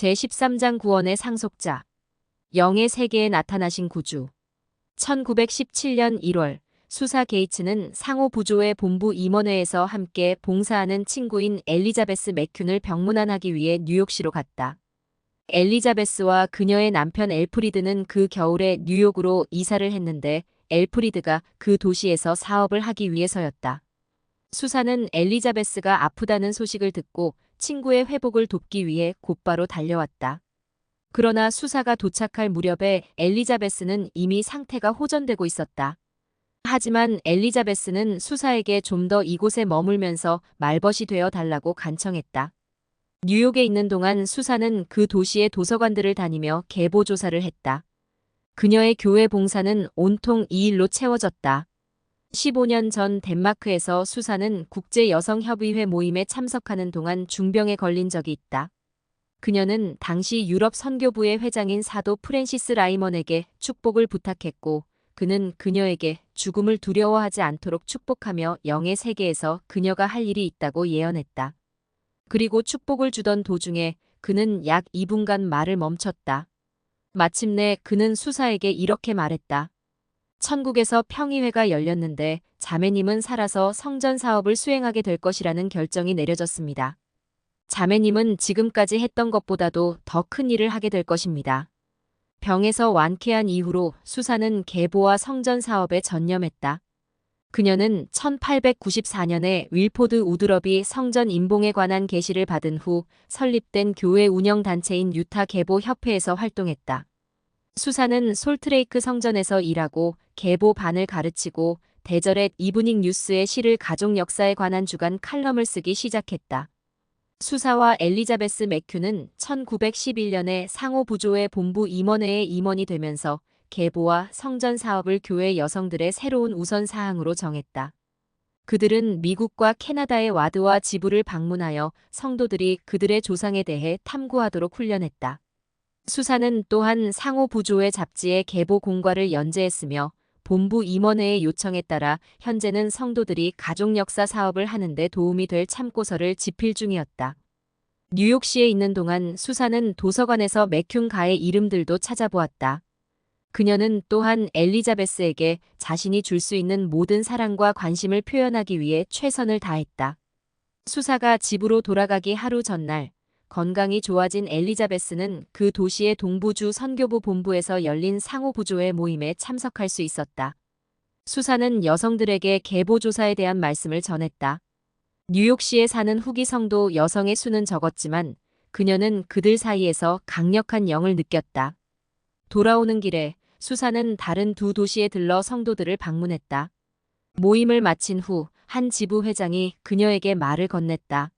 제13장 구원의 상속자. 영의 세계에 나타나신 구주. 1917년 1월 수사 게이츠는 상호부조의 본부 임원회에서 함께 봉사하는 친구인 엘리자베스 맥튠을 병문안하기 위해 뉴욕시로 갔다. 엘리자베스와 그녀의 남편 엘프리드는 그 겨울에 뉴욕으로 이사를 했는데 엘프리드가 그 도시에서 사업을 하기 위해서였다. 수사는 엘리자베스가 아프다는 소식을 듣고 친구의 회복을 돕기 위해 곧바로 달려왔다. 그러나 수사가 도착할 무렵에 엘리자베스는 이미 상태가 호전되고 있었다. 하지만 엘리자베스는 수사에게 좀 더 이곳에 머물면서 말벗이 되어 달라고 간청했다. 뉴욕에 있는 동안 수사는 그 도시의 도서관들을 다니며 계보 조사를 했다. 그녀의 교회 봉사는 온통 이 일로 채워졌다. 15년 전 덴마크에서 수사는 국제여성협의회 모임에 참석하는 동안 중병에 걸린 적이 있다. 그녀는 당시 유럽 선교부의 회장인 사도 프랜시스 라이먼에게 축복을 부탁했고 그는 그녀에게 죽음을 두려워하지 않도록 축복하며 영의 세계에서 그녀가 할 일이 있다고 예언했다. 그리고 축복을 주던 도중에 그는 약 2분간 말을 멈췄다. 마침내 그는 수사에게 이렇게 말했다. 천국에서 평의회가 열렸는데 자매님은 살아서 성전 사업을 수행하게 될 것이라는 결정이 내려졌습니다. 자매님은 지금까지 했던 것보다도 더 큰 일을 하게 될 것입니다. 병에서 완쾌한 이후로 수사는 계보와 성전 사업에 전념했다. 그녀는 1894년에 윌포드 우드럽이 성전 임봉에 관한 계시를 받은 후 설립된 교회 운영단체인 유타 계보 협회에서 활동했다. 수사는 솔트레이크 성전에서 일하고 계보반을 가르치고 대절의 이브닝 뉴스의 시를 가족 역사에 관한 주간 칼럼을 쓰기 시작했다. 수사와 엘리자베스 맥튠은 1911년에 상호부조의 본부 임원회의 임원이 되면서 계보와 성전 사업을 교회 여성들의 새로운 우선 사항으로 정했다. 그들은 미국과 캐나다의 와드와 지부를 방문하여 성도들이 그들의 조상에 대해 탐구하도록 훈련했다. 수사는 또한 상호부조의 잡지에 계보 공과를 연재했으며 본부 임원회의 요청에 따라 현재는 성도들이 가족 역사 사업을 하는 데 도움이 될 참고서를 집필 중이었다. 뉴욕시에 있는 동안 수사는 도서관에서 맥튠 가의 이름들도 찾아보았다. 그녀는 또한 엘리자베스에게 자신이 줄 수 있는 모든 사랑과 관심을 표현하기 위해 최선을 다했다. 수사가 집으로 돌아가기 하루 전날 건강이 좋아진 엘리자베스는 그 도시의 동부주 선교부 본부에서 열린 상호부조의 모임에 참석할 수 있었다. 수사는 여성들에게 계보조사에 대한 말씀을 전했다. 뉴욕시에 사는 후기 성도 여성의 수는 적었지만 그녀는 그들 사이에서 강력한 영을 느꼈다. 돌아오는 길에 수사는 다른 두 도시에 들러 성도들을 방문했다. 모임을 마친 후 한 지부 회장이 그녀에게 말을 건넸다.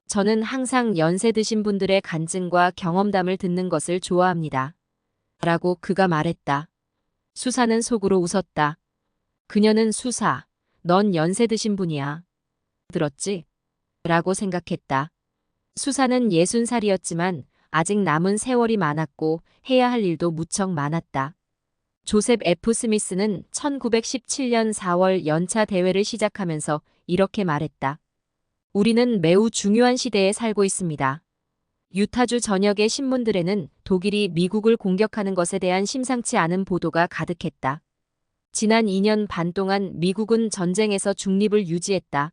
저는 항상 연세 드신 분들의 간증과 경험담을 듣는 것을 좋아합니다. 라고 그가 말했다. 수사는 속으로 웃었다. 그녀는 수사, 넌 연세 드신 분이야. 들었지? 라고 생각했다. 수사는 60살이었지만 아직 남은 세월이 많았고 해야 할 일도 무척 많았다. 조셉 F. 스미스는 1917년 4월 연차 대회를 시작하면서 이렇게 말했다. 우리는 매우 중요한 시대에 살고 있습니다. 유타주 전역의 신문들에는 독일이 미국을 공격하는 것에 대한 심상치 않은 보도가 가득했다. 지난 2년 반 동안 미국은 전쟁에서 중립을 유지했다.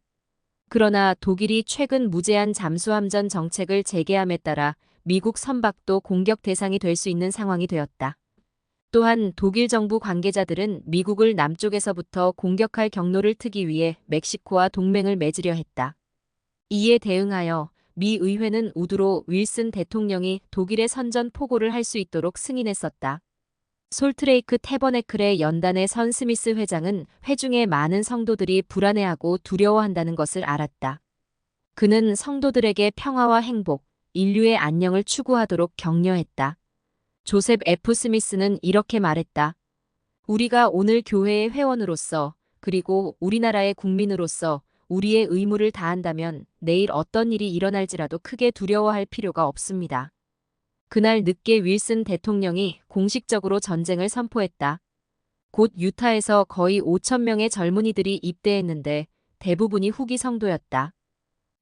그러나 독일이 최근 무제한 잠수함전 정책을 재개함에 따라 미국 선박도 공격 대상이 될 수 있는 상황이 되었다. 또한 독일 정부 관계자들은 미국을 남쪽에서부터 공격할 경로를 트기 위해 멕시코와 동맹을 맺으려 했다. 이에 대응하여 미 의회는 우드로 윌슨 대통령이 독일의 선전 포고를 할 수 있도록 승인했었다. 솔트레이크 태버네클의 연단에 선 스미스 회장은 회중의 많은 성도들이 불안해하고 두려워한다는 것을 알았다. 그는 성도들에게 평화와 행복, 인류의 안녕을 추구하도록 격려했다. 조셉 F. 스미스는 이렇게 말했다. 우리가 오늘 교회의 회원으로서 그리고 우리나라의 국민으로서 우리의 의무를 다한다면 내일 어떤 일이 일어날지라도 크게 두려워할 필요가 없습니다. 그날 늦게 윌슨 대통령이 공식적으로 전쟁을 선포했다. 곧 유타에서 거의 5,000명의 젊은이들이 입대했는데 대부분이 후기 성도였다.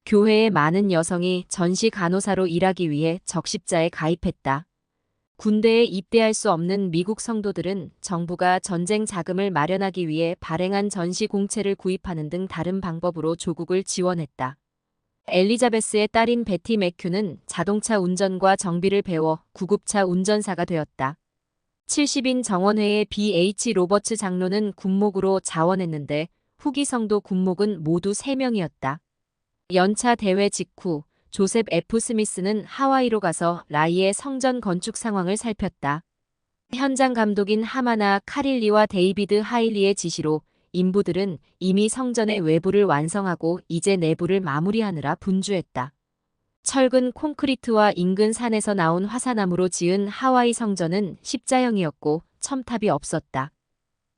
교회의 많은 여성이 전시 간호사로 일하기 위해 적십자에 가입했다. 군대에 입대할 수 없는 미국 성도들은 정부가 전쟁 자금을 마련하기 위해 발행한 전시 공채를 구입하는 등 다른 방법으로 조국을 지원했다. 엘리자베스의 딸인 베티 맥큐는 자동차 운전과 정비를 배워 구급차 운전사가 되었다. 70인 정원회의 B.H. 로버츠 장로는 군목으로 자원했는데 후기 성도 군목은 모두 3명이었다. 연차 대회 직후 조셉 F. 스미스는 하와이로 가서 라이의 성전 건축 상황을 살폈다. 현장 감독인 하마나 카릴리와 데이비드 하일리의 지시로 인부들은 이미 성전의 외부를 완성하고 이제 내부를 마무리하느라 분주했다. 철근 콘크리트와 인근 산에서 나온 화사나무로 지은 하와이 성전은 십자형이었고 첨탑이 없었다.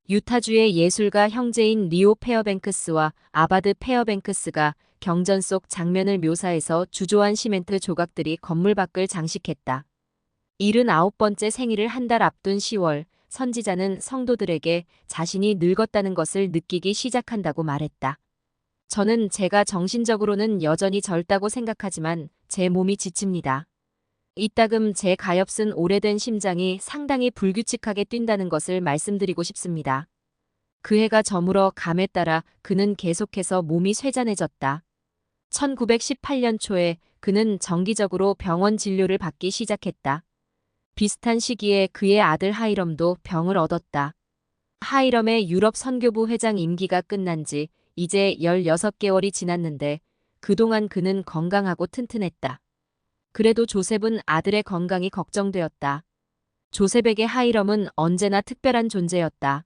유타주의 예술가 형제인 리오 페어뱅크스와 아바드 페어뱅크스가 경전 속 장면을 묘사해서 주조한 시멘트 조각들이 건물 밖을 장식했다. 79번째 생일을 한 달 앞둔 10월, 선지자는 성도들에게 자신이 늙었다는 것을 느끼기 시작한다고 말했다. 저는 제가 정신적으로는 여전히 젊다고 생각하지만 제 몸이 지칩니다. 이따금 제 가엾은 오래된 심장이 상당히 불규칙하게 뛴다는 것을 말씀드리고 싶습니다. 그 해가 저물어 감에 따라 그는 계속해서 몸이 쇠잔해졌다. 1918년 초에 그는 정기적으로 병원 진료를 받기 시작했다. 비슷한 시기에 그의 아들 하이럼도 병을 얻었다. 하이럼의 유럽 선교부 회장 임기가 끝난 지 이제 16개월이 지났는데 그동안 그는 건강하고 튼튼했다. 그래도 조셉은 아들의 건강이 걱정되었다. 조셉에게 하이럼은 언제나 특별한 존재였다.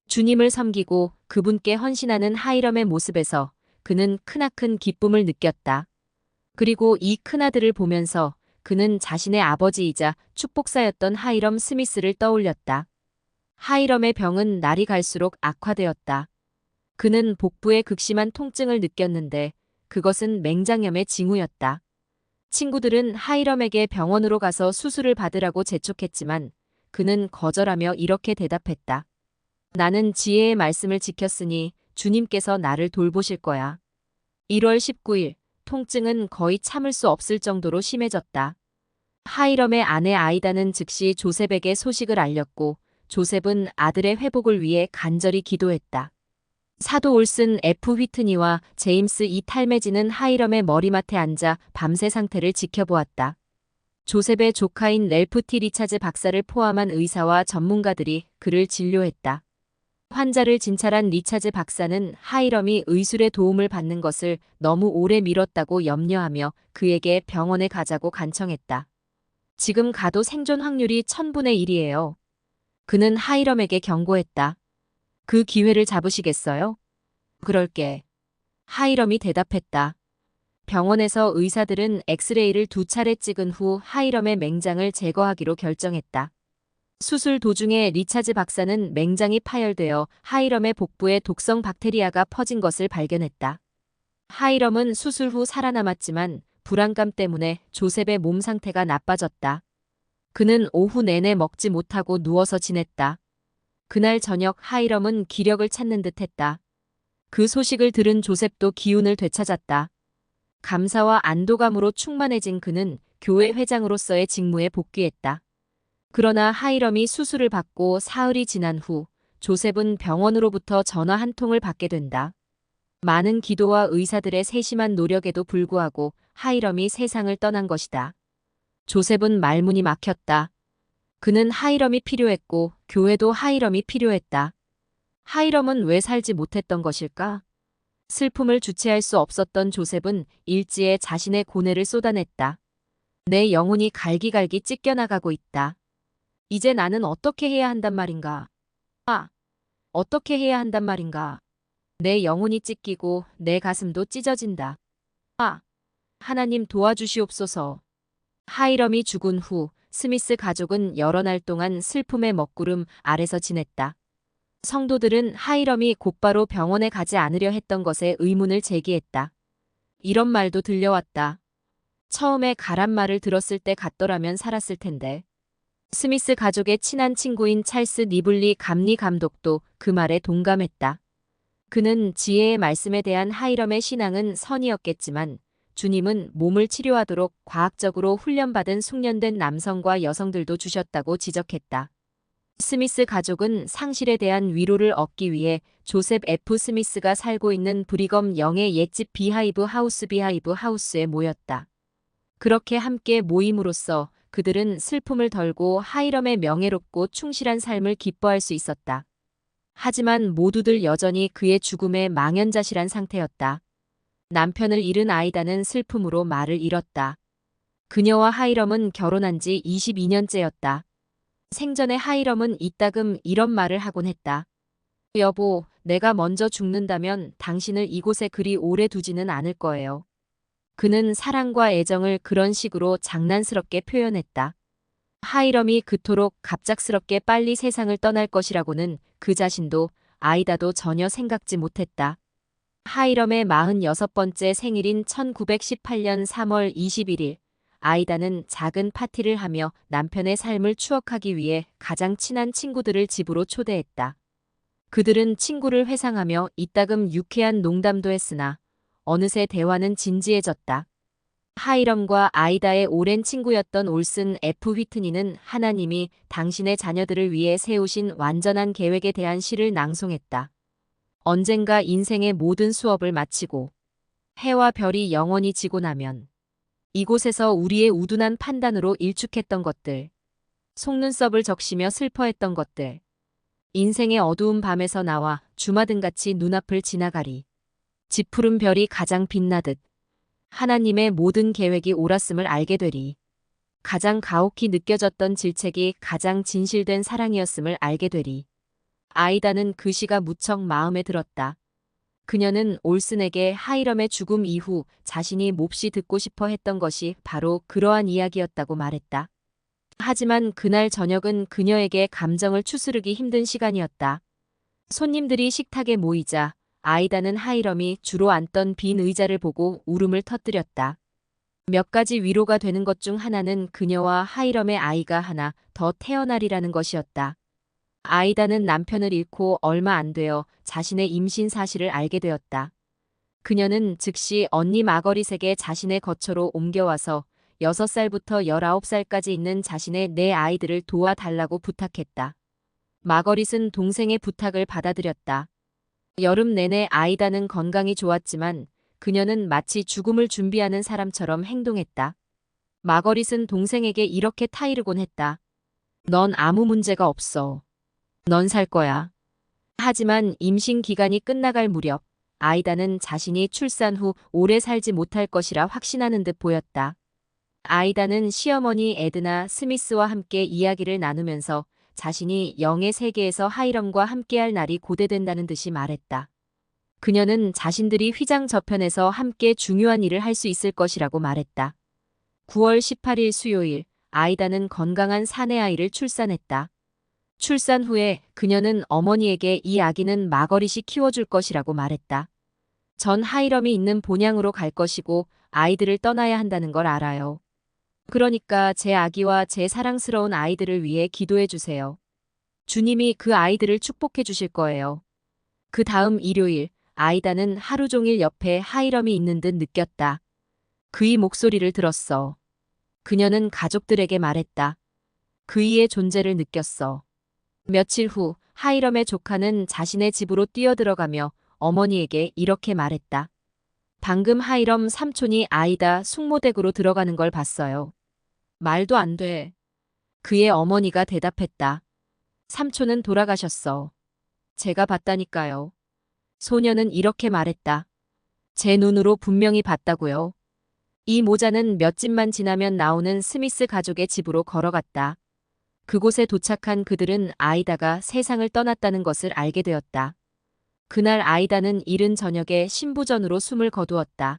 주님을 섬기고 그분께 헌신하는 하이럼의 모습에서 그는 크나큰 기쁨을 느꼈다. 그리고 이 큰아들을 보면서 그는 자신의 아버지이자 축복사였던 하이럼 스미스를 떠올렸다. 하이럼의 병은 날이 갈수록 악화되었다. 그는 복부에 극심한 통증을 느꼈는데 그것은 맹장염의 징후였다. 친구들은 하이럼에게 병원으로 가서 수술을 받으라고 재촉했지만 그는 거절하며 이렇게 대답했다. 나는 지혜의 말씀을 지켰으니 주님께서 나를 돌보실 거야. 1월 19일, 통증은 거의 참을 수 없을 정도로 심해졌다. 하이럼의 아내 아이다는 즉시 조셉에게 소식을 알렸고 조셉은 아들의 회복을 위해 간절히 기도했다. 사도 올슨 F. 휘트니와 제임스 E. 탈메지는 하이럼의 머리맡에 앉아 밤새 상태를 지켜보았다. 조셉의 조카인 렐프 T. 리차즈 박사를 포함한 의사와 전문가들이 그를 진료했다. 환자를 진찰한 리차즈 박사는 하이럼이 의술의 도움을 받는 것을 너무 오래 미뤘다고 염려하며 그에게 병원에 가자고 간청했다. 지금 가도 생존 확률이 1000분의 1이에요. 그는 하이럼에게 경고했다. 그 기회를 잡으시겠어요? 그럴게. 하이럼이 대답했다. 병원에서 의사들은 엑스레이를 2차례 찍은 후 하이럼의 맹장을 제거하기로 결정했다. 수술 도중에 리차즈 박사는 맹장이 파열되어 하이럼의 복부에 독성 박테리아가 퍼진 것을 발견했다. 하이럼은 수술 후 살아남았지만 불안감 때문에 조셉의 몸 상태가 나빠졌다. 그는 오후 내내 먹지 못하고 누워서 지냈다. 그날 저녁 하이럼은 기력을 찾는 듯 했다. 그 소식을 들은 조셉도 기운을 되찾았다. 감사와 안도감으로 충만해진 그는 교회 회장으로서의 직무에 복귀했다. 그러나 하이럼이 수술을 받고 사흘이 지난 후 조셉은 병원으로부터 전화 한 통을 받게 된다. 많은 기도와 의사들의 세심한 노력에도 불구하고 하이럼이 세상을 떠난 것이다. 조셉은 말문이 막혔다. 그는 하이럼이 필요했고 교회도 하이럼이 필요했다. 하이럼은 왜 살지 못했던 것일까? 슬픔을 주체할 수 없었던 조셉은 일지에 자신의 고뇌를 쏟아냈다. 내 영혼이 갈기갈기 찢겨나가고 있다. 이제 나는 어떻게 해야 한단 말인가? 어떻게 해야 한단 말인가? 내 영혼이 찢기고 내 가슴도 찢어진다. 하나님 도와주시옵소서. 하이럼이 죽은 후 스미스 가족은 여러 날 동안 슬픔의 먹구름 아래서 지냈다. 성도들은 하이럼이 곧바로 병원에 가지 않으려 했던 것에 의문을 제기했다. 이런 말도 들려왔다. 처음에 가란 말을 들었을 때 같더라면 살았을 텐데. 스미스 가족의 친한 친구인 찰스 니블리 감리 감독도 그 말에 동감했다. 그는 지혜의 말씀에 대한 하이럼의 신앙은 선이었겠지만 주님은 몸을 치료하도록 과학적으로 훈련받은 숙련된 남성과 여성들도 주셨다고 지적했다. 스미스 가족은 상실에 대한 위로를 얻기 위해 조셉 F. 스미스가 살고 있는 브리검 영의 옛집 비하이브 하우스에 모였다. 그렇게 함께 모임으로써 그들은 슬픔을 덜고 하이럼의 명예롭고 충실한 삶을 기뻐할 수 있었다. 하지만 모두들 여전히 그의 죽음에 망연자실한 상태였다. 남편을 잃은 아이다는 슬픔으로 말을 잃었다. 그녀와 하이럼은 결혼한 지 22년째였다. 생전에 하이럼은 이따금 이런 말을 하곤 했다. 여보, 내가 먼저 죽는다면 당신을 이곳에 그리 오래 두지는 않을 거예요. 그는 사랑과 애정을 그런 식으로 장난스럽게 표현했다. 하이럼이 그토록 갑작스럽게 빨리 세상을 떠날 것이라고는 그 자신도 아이다도 전혀 생각지 못했다. 하이럼의 46번째 생일인 1918년 3월 21일, 아이다는 작은 파티를 하며 남편의 삶을 추억하기 위해 가장 친한 친구들을 집으로 초대했다. 그들은 친구를 회상하며 이따금 유쾌한 농담도 했으나 어느새 대화는 진지해졌다. 하이럼과 아이다의 오랜 친구였던 올슨 F. 휘트니는 하나님이 당신의 자녀들을 위해 세우신 완전한 계획에 대한 시를 낭송했다. 언젠가 인생의 모든 수업을 마치고 해와 별이 영원히 지고 나면 이곳에서 우리의 우둔한 판단으로 일축했던 것들, 속눈썹을 적시며 슬퍼했던 것들, 인생의 어두운 밤에서 나와 주마등같이 눈앞을 지나가리. 지푸른 별이 가장 빛나듯 하나님의 모든 계획이 옳았음을 알게 되리. 가장 가혹히 느껴졌던 질책이 가장 진실된 사랑이었음을 알게 되리. 아이다는 그 시가 무척 마음에 들었다. 그녀는 올슨에게 하이럼의 죽음 이후 자신이 몹시 듣고 싶어 했던 것이 바로 그러한 이야기였다고 말했다. 하지만 그날 저녁은 그녀에게 감정을 추스르기 힘든 시간이었다. 손님들이 식탁에 모이자 아이다는 하이럼이 주로 앉던 빈 의자를 보고 울음을 터뜨렸다. 몇 가지 위로가 되는 것 중 하나는 그녀와 하이럼의 아이가 하나 더 태어나리라는 것이었다. 아이다는 남편을 잃고 얼마 안 되어 자신의 임신 사실을 알게 되었다. 그녀는 즉시 언니 마거릿에게 자신의 거처로 옮겨와서 6살부터 19살까지 있는 자신의 네 아이들을 도와달라고 부탁했다. 마거릿은 동생의 부탁을 받아들였다. 여름 내내 아이다는 건강이 좋았지만 그녀는 마치 죽음을 준비하는 사람처럼 행동했다. 마거릿은 동생에게 이렇게 타이르곤 했다. 넌 아무 문제가 없어. 넌 살 거야. 하지만 임신 기간이 끝나갈 무렵 아이다는 자신이 출산 후 오래 살지 못할 것이라 확신하는 듯 보였다. 아이다는 시어머니 에드나 스미스와 함께 이야기를 나누면서 자신이 영의 세계에서 하이럼과 함께할 날이 고대된다는 듯이 말했다. 그녀는 자신들이 휘장 저편에서 함께 중요한 일을 할 수 있을 것이라고 말했다. 9월 18일 수요일, 아이다는 건강한 사내 아이를 출산했다. 출산 후에 그녀는 어머니에게 이 아기는 마거릿이 키워줄 것이라고 말했다. 전 하이럼이 있는 본향으로 갈 것이고 아이들을 떠나야 한다는 걸 알아요. 그러니까 제 아기와 제 사랑스러운 아이들을 위해 기도해 주세요. 주님이 그 아이들을 축복해 주실 거예요. 그 다음 일요일, 아이다는 하루 종일 옆에 하이럼이 있는 듯 느꼈다. 그의 목소리를 들었어. 그녀는 가족들에게 말했다. 그의 존재를 느꼈어. 며칠 후 하이럼의 조카는 자신의 집으로 뛰어들어가며 어머니에게 이렇게 말했다. 방금 하이럼 삼촌이 아이다 숙모댁으로 들어가는 걸 봤어요. 말도 안 돼. 그의 어머니가 대답했다. 삼촌은 돌아가셨어. 제가 봤다니까요. 소녀는 이렇게 말했다. 제 눈으로 분명히 봤다고요. 이 모자는 몇 집만 지나면 나오는 스미스 가족의 집으로 걸어갔다. 그곳에 도착한 그들은 아이다가 세상을 떠났다는 것을 알게 되었다. 그날 아이다는 이른 저녁에 신부전으로 숨을 거두었다.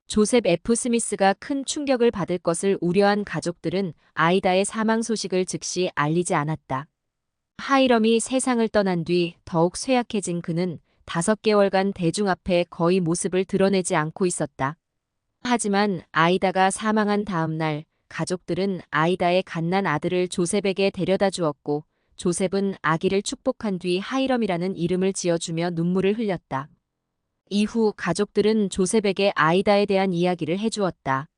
조셉 F. 스미스가 큰 충격을 받을 것을 우려한 가족들은 아이다의 사망 소식을 즉시 알리지 않았다. 하이럼이 세상을 떠난 뒤 더욱 쇠약해진 그는 5개월간 대중 앞에 거의 모습을 드러내지 않고 있었다. 하지만 아이다가 사망한 다음 날 가족들은 아이다의 갓난 아들을 조셉에게 데려다 주었고 조셉은 아기를 축복한 뒤 하이럼이라는 이름을 지어주며 눈물을 흘렸다. 이후 가족들은 조셉에게 아이다에 대한 이야기를 해주었다.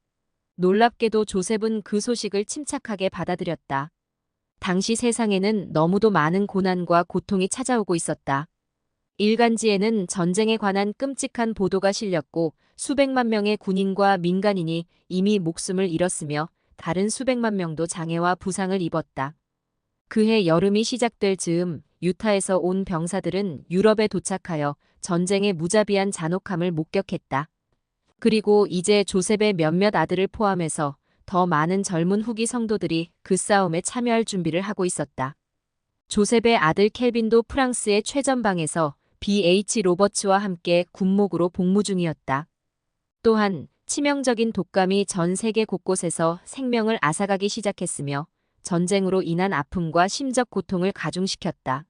놀랍게도 조셉은 그 소식을 침착하게 받아들였다. 당시 세상에는 너무도 많은 고난과 고통이 찾아오고 있었다. 일간지에는 전쟁에 관한 끔찍한 보도가 실렸고 수백만 명의 군인과 민간인이 이미 목숨을 잃었으며 다른 수백만 명도 장애와 부상을 입었다. 그해 여름이 시작될 즈음 유타에서 온 병사들은 유럽에 도착하여 전쟁의 무자비한 잔혹함을 목격했다. 그리고 이제 조셉의 몇몇 아들을 포함해서 더 많은 젊은 후기 성도들이 그 싸움에 참여할 준비를 하고 있었다. 조셉의 아들 켈빈도 프랑스의 최전방에서 BH 로버츠와 함께 군목으로 복무 중이었다. 또한 치명적인 독감이 전 세계 곳곳에서 생명을 앗아가기 시작했으며 전쟁으로 인한 아픔과 심적 고통을 가중시켰다.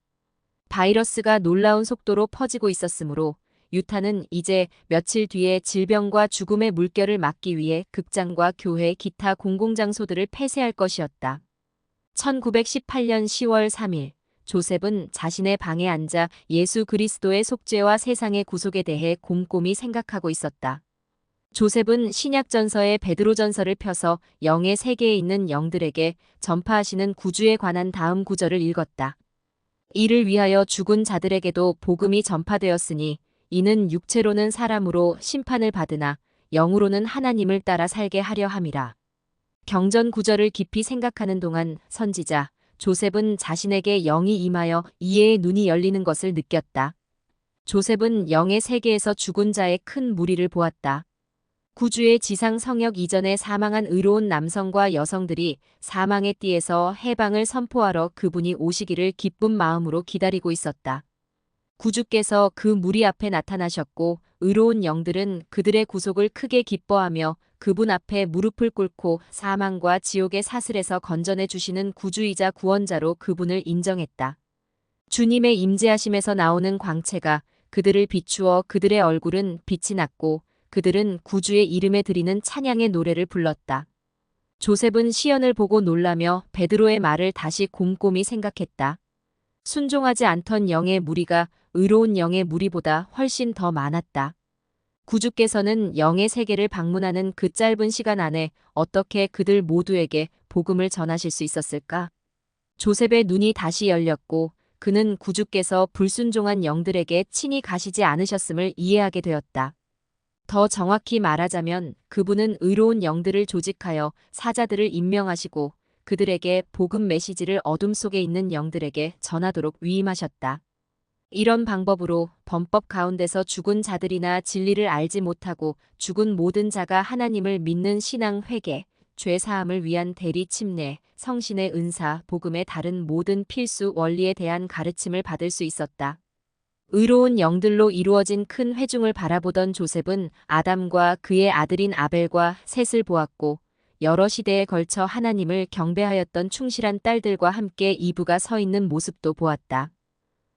바이러스가 놀라운 속도로 퍼지고 있었으므로 유타는 이제 며칠 뒤에 질병과 죽음의 물결을 막기 위해 극장과 교회, 기타 공공장소들을 폐쇄할 것이었다. 1918년 10월 3일 조셉은 자신의 방에 앉아 예수 그리스도의 속죄와 세상의 구속에 대해 곰곰이 생각하고 있었다. 조셉은 신약전서의 베드로전서를 펴서 영의 세계에 있는 영들에게 전파하시는 구주에 관한 다음 구절을 읽었다. 이를 위하여 죽은 자들에게도 복음이 전파되었으니 이는 육체로는 사람으로 심판을 받으나 영으로는 하나님을 따라 살게 하려 함이라. 경전 구절을 깊이 생각하는 동안 선지자 조셉은 자신에게 영이 임하여 이해의 눈이 열리는 것을 느꼈다. 조셉은 영의 세계에서 죽은 자의 큰 무리를 보았다. 구주의 지상 성역 이전에 사망한 의로운 남성과 여성들이 사망의 띠에서 해방을 선포하러 그분이 오시기를 기쁜 마음으로 기다리고 있었다. 구주께서 그 무리 앞에 나타나셨고 의로운 영들은 그들의 구속을 크게 기뻐하며 그분 앞에 무릎을 꿇고 사망과 지옥의 사슬에서 건져내 주시는 구주이자 구원자로 그분을 인정했다. 주님의 임재하심에서 나오는 광채가 그들을 비추어 그들의 얼굴은 빛이 났고 그들은 구주의 이름에 드리는 찬양의 노래를 불렀다. 조셉은 시연을 보고 놀라며 베드로의 말을 다시 곰곰이 생각했다. 순종하지 않던 영의 무리가 의로운 영의 무리보다 훨씬 더 많았다. 구주께서는 영의 세계를 방문하는 그 짧은 시간 안에 어떻게 그들 모두에게 복음을 전하실 수 있었을까? 조셉의 눈이 다시 열렸고 그는 구주께서 불순종한 영들에게 친히 가시지 않으셨음을 이해하게 되었다. 더 정확히 말하자면 그분은 의로운 영들을 조직하여 사자들을 임명하시고 그들에게 복음 메시지를 어둠 속에 있는 영들에게 전하도록 위임하셨다. 이런 방법으로 범법 가운데서 죽은 자들이나 진리를 알지 못하고 죽은 모든 자가 하나님을 믿는 신앙 회개, 죄 사함을 위한 대리 침례, 성신의 은사, 복음의 다른 모든 필수 원리에 대한 가르침을 받을 수 있었다. 의로운 영들로 이루어진 큰 회중을 바라보던 조셉은 아담과 그의 아들인 아벨과 셋을 보았고 여러 시대에 걸쳐 하나님을 경배하였던 충실한 딸들과 함께 이브가 서 있는 모습도 보았다.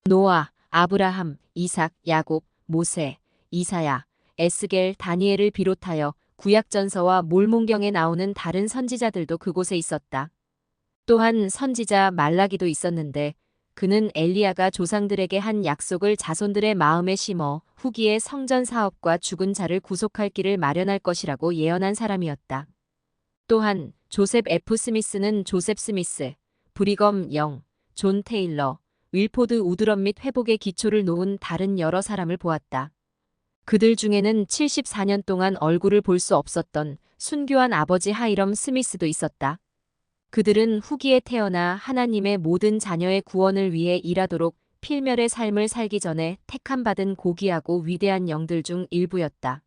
노아, 아브라함, 이삭, 야곱, 모세, 이사야, 에스겔, 다니엘을 비롯하여 구약전서와 몰몬경에 나오는 다른 선지자들도 그곳에 있었다. 또한 선지자 말라기도 있었는데 그는 엘리야가 조상들에게 한 약속을 자손들의 마음에 심어 후기에 성전 사업과 죽은 자를 구속할 길을 마련할 것이라고 예언한 사람이었다. 또한 조셉 F. 스미스는 조셉 스미스, 브리검 영, 존 테일러, 윌포드 우드럼 및 회복의 기초를 놓은 다른 여러 사람을 보았다. 그들 중에는 74년 동안 얼굴을 볼 수 없었던 순교한 아버지 하이럼 스미스도 있었다. 그들은 후기에 태어나 하나님의 모든 자녀의 구원을 위해 일하도록 필멸의 삶을 살기 전에 택함받은 고귀하고 위대한 영들 중 일부였다.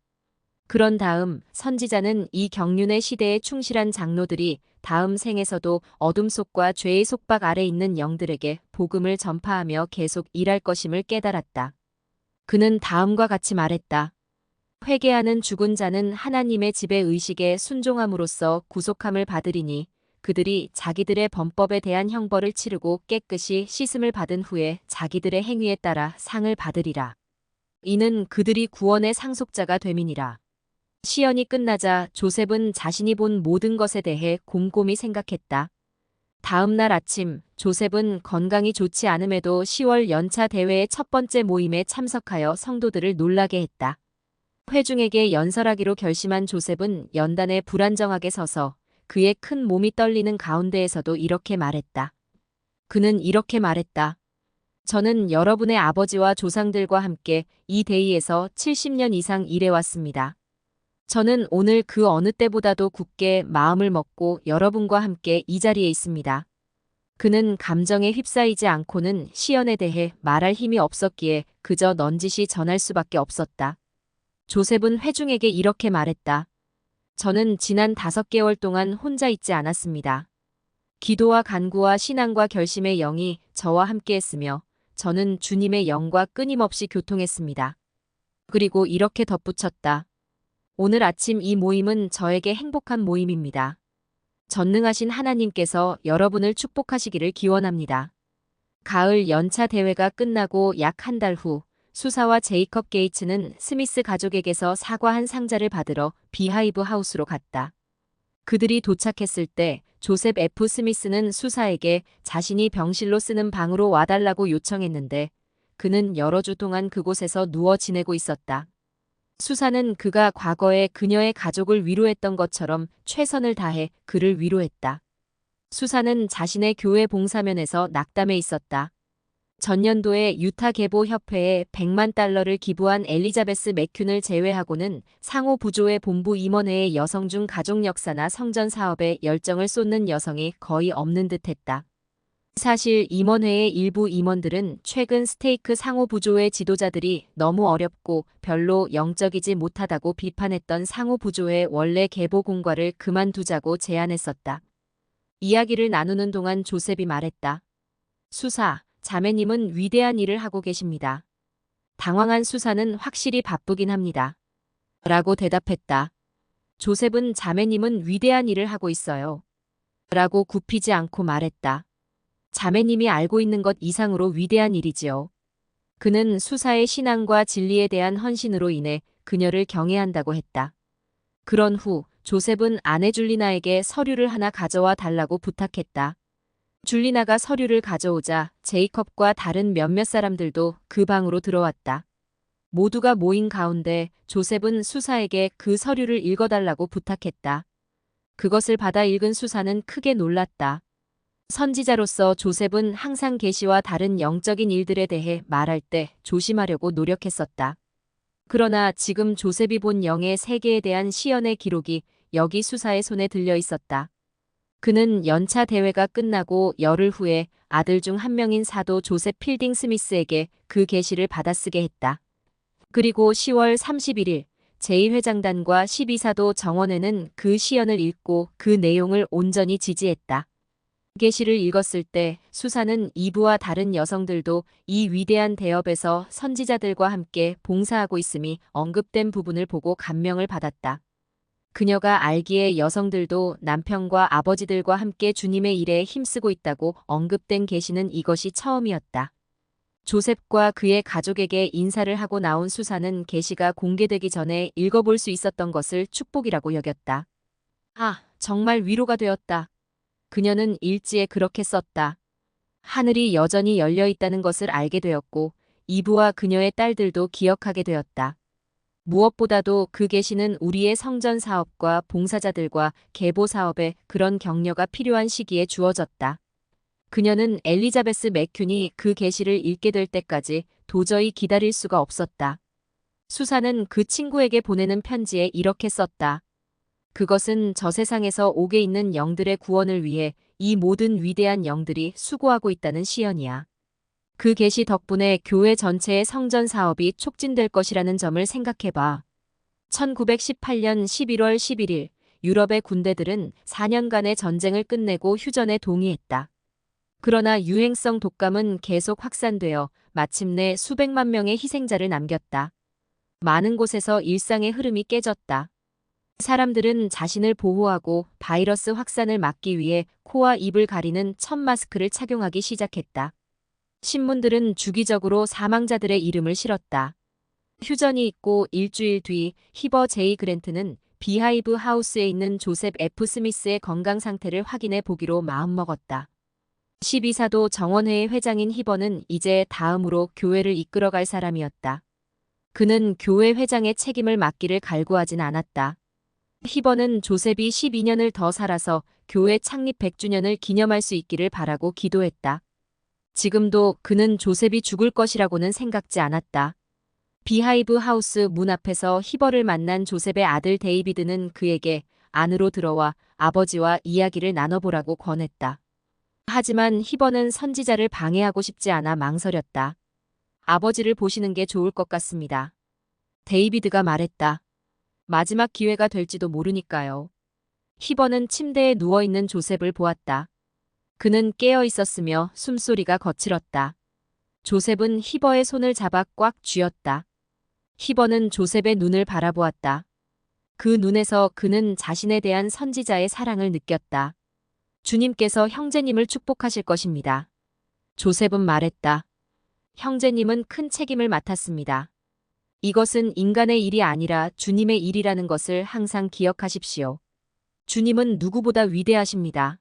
그런 다음 선지자는 이 경륜의 시대에 충실한 장로들이 다음 생에서도 어둠 속과 죄의 속박 아래 있는 영들에게 복음을 전파하며 계속 일할 것임을 깨달았다. 그는 다음과 같이 말했다. 회개하는 죽은 자는 하나님의 지배 의식에 순종함으로써 구속함을 받으리니 그들이 자기들의 범법에 대한 형벌을 치르고 깨끗이 씻음을 받은 후에 자기들의 행위에 따라 상을 받으리라. 이는 그들이 구원의 상속자가 됨이니라. 시연이 끝나자 조셉은 자신이 본 모든 것에 대해 곰곰이 생각했다. 다음 날 아침, 조셉은 건강이 좋지 않음에도 10월 연차 대회의 첫 번째 모임에 참석하여 성도들을 놀라게 했다. 회중에게 연설하기로 결심한 조셉은 연단에 불안정하게 서서 그의 큰 몸이 떨리는 가운데에서도 이렇게 말했다. 그는 이렇게 말했다. 저는 여러분의 아버지와 조상들과 함께 이 대의에서 70년 이상 일해왔습니다. 저는 오늘 그 어느 때보다도 굳게 마음을 먹고 여러분과 함께 이 자리에 있습니다. 그는 감정에 휩싸이지 않고는 시연에 대해 말할 힘이 없었기에 그저 넌지시 전할 수밖에 없었다. 조셉은 회중에게 이렇게 말했다. 저는 지난 5개월 동안 혼자 있지 않았습니다. 기도와 간구와 신앙과 결심의 영이 저와 함께했으며 저는 주님의 영과 끊임없이 교통했습니다. 그리고 이렇게 덧붙였다. 오늘 아침 이 모임은 저에게 행복한 모임입니다. 전능하신 하나님께서 여러분을 축복하시기를 기원합니다. 가을 연차 대회가 끝나고 약 한 달 후 수사와 제이컵 게이츠는 스미스 가족에게서 사과 한 상자를 받으러 비하이브 하우스로 갔다. 그들이 도착했을 때 조셉 F. 스미스는 수사에게 자신이 병실로 쓰는 방으로 와달라고 요청했는데 그는 여러 주 동안 그곳에서 누워 지내고 있었다. 수사는 그가 과거에 그녀의 가족을 위로했던 것처럼 최선을 다해 그를 위로했다. 수사는 자신의 교회 봉사면에서 낙담해 있었다. 전년도에 유타 계보 협회에 100만 달러를 기부한 엘리자베스 맥튠을 제외하고는 상호 부조의 본부 임원회의 여성 중 가족 역사나 성전 사업에 열정을 쏟는 여성이 거의 없는 듯했다. 사실 임원회의 일부 임원들은 최근 스테이크 상호 부조의 지도자들이 너무 어렵고 별로 영적이지 못하다고 비판했던 상호 부조의 원래 계보 공과를 그만두자고 제안했었다. 이야기를 나누는 동안 조셉이 말했다. 수사, 자매님은 위대한 일을 하고 계십니다. 당황한 수사는 확실히 바쁘긴 합니다. 라고 대답했다. 조셉은 자매님은 위대한 일을 하고 있어요. 라고 굽히지 않고 말했다. 자매님이 알고 있는 것 이상으로 위대한 일이지요. 그는 수사의 신앙과 진리에 대한 헌신으로 인해 그녀를 경애한다고 했다. 그런 후 조셉은 아내 줄리나에게 서류를 하나 가져와 달라고 부탁했다. 줄리나가 서류를 가져오자 제이컵과 다른 몇몇 사람들도 그 방으로 들어왔다. 모두가 모인 가운데 조셉은 수사에게 그 서류를 읽어달라고 부탁했다. 그것을 받아 읽은 수사는 크게 놀랐다. 선지자로서 조셉은 항상 계시와 다른 영적인 일들에 대해 말할 때 조심하려고 노력했었다. 그러나 지금 조셉이 본 영의 세계에 대한 시연의 기록이 여기 수사의 손에 들려 있었다. 그는 연차 대회가 끝나고 열흘 후에 아들 중 한 명인 사도 조셉 필딩 스미스에게 그 계시를 받아쓰게 했다. 그리고 10월 31일 제1회장단과 12사도 정원회는 그 시연을 읽고 그 내용을 온전히 지지했다. 계시를 읽었을 때 수사는 이브와 다른 여성들도 이 위대한 대업에서 선지자들과 함께 봉사하고 있음이 언급된 부분을 보고 감명을 받았다. 그녀가 알기에 여성들도 남편과 아버지들과 함께 주님의 일에 힘쓰고 있다고 언급된 계시는 이것이 처음이었다. 조셉과 그의 가족에게 인사를 하고 나온 수사는 계시가 공개되기 전에 읽어볼 수 있었던 것을 축복이라고 여겼다. 아, 정말 위로가 되었다. 그녀는 일지에 그렇게 썼다. 하늘이 여전히 열려 있다는 것을 알게 되었고 이브와 그녀의 딸들도 기억하게 되었다. 무엇보다도 그 계시는 우리의 성전 사업과 봉사자들과 계보 사업에 그런 격려가 필요한 시기에 주어졌다. 그녀는 엘리자베스 맥튠이 그 계시를 읽게 될 때까지 도저히 기다릴 수가 없었다. 수사는 그 친구에게 보내는 편지에 이렇게 썼다. 그것은 저 세상에서 옥에 있는 영들의 구원을 위해 이 모든 위대한 영들이 수고하고 있다는 시연이야. 그 계시 덕분에 교회 전체의 성전 사업이 촉진될 것이라는 점을 생각해봐. 1918년 11월 11일 유럽의 군대들은 4년간의 전쟁을 끝내고 휴전에 동의했다. 그러나 유행성 독감은 계속 확산되어 마침내 수백만 명의 희생자를 남겼다. 많은 곳에서 일상의 흐름이 깨졌다. 사람들은 자신을 보호하고 바이러스 확산을 막기 위해 코와 입을 가리는 천 마스크를 착용하기 시작했다. 신문들은 주기적으로 사망자들의 이름을 실었다. 휴전이 있고 일주일 뒤 히버 제이 그랜트는 비하이브 하우스에 있는 조셉 F. 스미스의 건강 상태를 확인해 보기로 마음먹었다. 12사도 정원회의 회장인 히버는 이제 다음으로 교회를 이끌어갈 사람이었다. 그는 교회 회장의 책임을 맡기를 갈구하진 않았다. 히버는 조셉이 12년을 더 살아서 교회 창립 100주년을 기념할 수 있기를 바라고 기도했다. 지금도 그는 조셉이 죽을 것이라고는 생각지 않았다. 비하이브 하우스 문 앞에서 히버를 만난 조셉의 아들 데이비드는 그에게 안으로 들어와 아버지와 이야기를 나눠보라고 권했다. 하지만 히버는 선지자를 방해하고 싶지 않아 망설였다. 아버지를 보시는 게 좋을 것 같습니다. 데이비드가 말했다. 마지막 기회가 될지도 모르니까요. 히버는 침대에 누워있는 조셉을 보았다. 그는 깨어 있었으며 숨소리가 거칠었다. 조셉은 히버의 손을 잡아 꽉 쥐었다. 히버는 조셉의 눈을 바라보았다. 그 눈에서 그는 자신에 대한 선지자의 사랑을 느꼈다. 주님께서 형제님을 축복하실 것입니다. 조셉은 말했다. 형제님은 큰 책임을 맡았습니다. 이것은 인간의 일이 아니라 주님의 일이라는 것을 항상 기억하십시오. 주님은 누구보다 위대하십니다.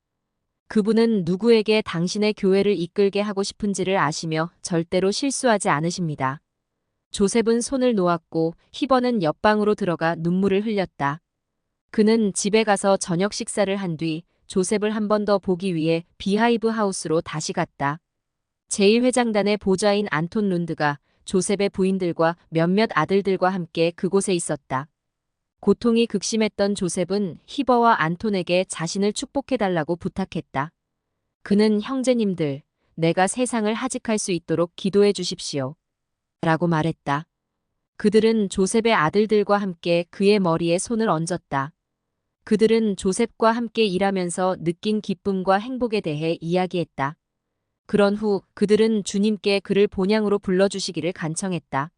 그분은 누구에게 당신의 교회를 이끌게 하고 싶은지를 아시며 절대로 실수하지 않으십니다. 조셉은 손을 놓았고 히버는 옆방으로 들어가 눈물을 흘렸다. 그는 집에 가서 저녁 식사를 한 뒤 조셉을 한 번 더 보기 위해 비하이브 하우스로 다시 갔다. 제1회장단의 보좌인 안톤 룬드가 조셉의 부인들과 몇몇 아들들과 함께 그곳에 있었다. 고통이 극심했던 조셉은 히버와 안톤에게 자신을 축복해달라고 부탁했다. 그는 형제님들, 내가 세상을 하직할 수 있도록 기도해 주십시오. 라고 말했다. 그들은 조셉의 아들들과 함께 그의 머리에 손을 얹었다. 그들은 조셉과 함께 일하면서 느낀 기쁨과 행복에 대해 이야기했다. 그런 후 그들은 주님께 그를 본향으로 불러주시기를 간청했다.